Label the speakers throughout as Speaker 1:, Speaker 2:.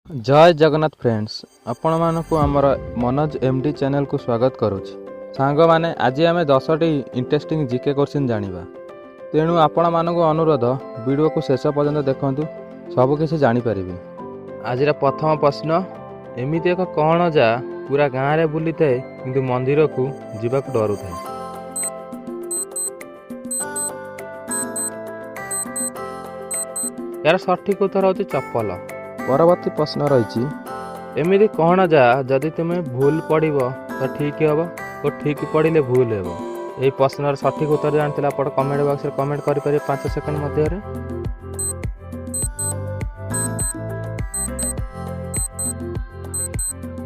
Speaker 1: जय जगन्नाथ फ्रेंड्स, आपण मानक आमर मनोज एमडी चैनल को स्वागत करुच्ची। सांग माने आज आम 10टी इंटरेस्टिंग जीके क्वेश्चन जानिबा। तेणु आपण मानक अनुरोध वीडियो को शेष पर्यंत देखंतु, सबकिछि जानि परिबे। आज प्रथम प्रश्न, एमिति एक कौन जा पूरा गाँव रे बुली थाए किंतु मंदिर को जीवाक डरू थाए। यार सठिक उत्तर होची चप्पल। परवर्ती प्रश्न रही, एमिति कौन जा जदि तुम्हें भूल पड़ो तो ठीक हम और ठीक पड़े भूल हेब। यही प्रश्न सठिक उत्तर जानते आप कमेंट बॉक्स में कमेंट करें 5 सेकंड मध्य।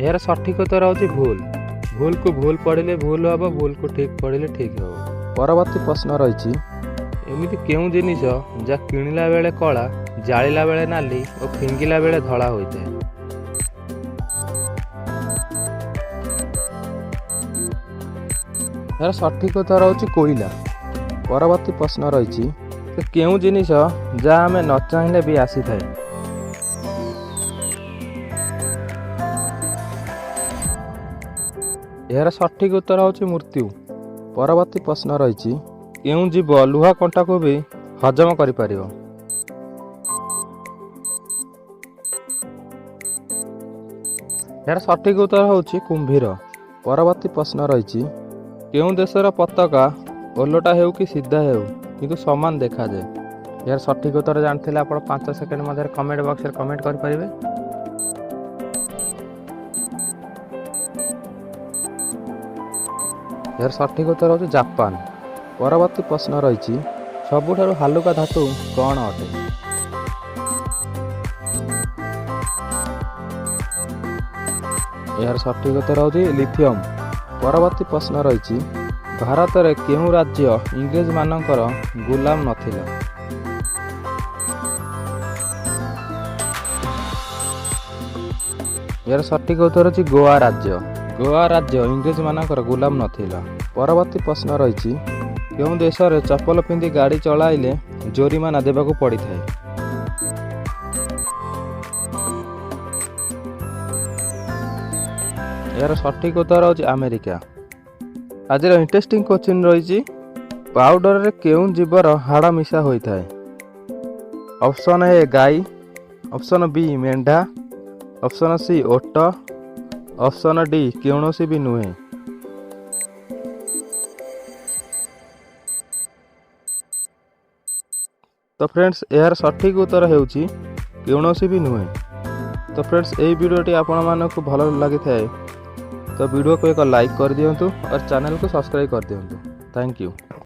Speaker 1: यार सठिक उत्तर होची भूल। भूल को भूल पड़े भूल हम, भूल को ठीक पड़े ठीक हम। परवर्ती प्रश्न रही, एमिति केउं जिनिस जा किणिला बेले कला, जालिला बेले नाली और फिंगिला बेले धला होता है। यार सठिक उत्तर होची कोयला। परवर्ती प्रश्न रही, केउं जिनिस जा आमे न चाहिले भी आसी थाए। यार सठिक उत्तर होची मृत्यु। परवर्ती प्रश्न रही, केउं जीव लुहा कंटा को भी हजम करि परिबो। यार सठिक उत्तर होची कुंभीर। परवर्ती प्रश्न रही, केउं देशर पताका ओलटा हेउ कि सीधा हेउ किंतु समान देखा जाए। यार सठिक उत्तर जानते आप 5 सेकंड मध्य कमेंट बॉक्स में कमेंट कर परिबे। यार सठिक उत्तर होची जापान। परवर्ती प्रश्न रही, सबुठारु हालुका धातु कौन अटे। यार सठिक उत्तर होची लिथियम। परवर्ती प्रश्न रही, भारत रे केउं राज्य इंग्रेज मानकर गुलाम नथिला। यार सठिक उत्तर होची गोवा राज्य। गोवा राज्य इंग्रेज मानकर गुलाम नथिला। परवर्ती प्रश्न रही, केउं देश रे चप्पल पिंधि गाड़ी चलाइले जोरिमाना देबाकू पड़ी थाए। यार सठिक उत्तर होची अमेरिका। आज इंटरेस्टिंग क्वेश्चन रही, पाउडर रे केउं जीवर हाड़ मिशा होता है। ऑप्शन ए गाई, ऑप्शन बी मेंढा, ऑप्शन सी ओट, ऑप्शन डी कौनसी भी नुहे। तो फ्रेंड्स यार सठिक उत्तर हेउची कौनसी भी नुहे। तो फ्रेंड्स यही वीडियोटी आपण मानकु भल लगी थाए तो वीडियो को एक लाइक कर दियंतु और चैनल को सब्सक्राइब कर दियंतु। Thank you.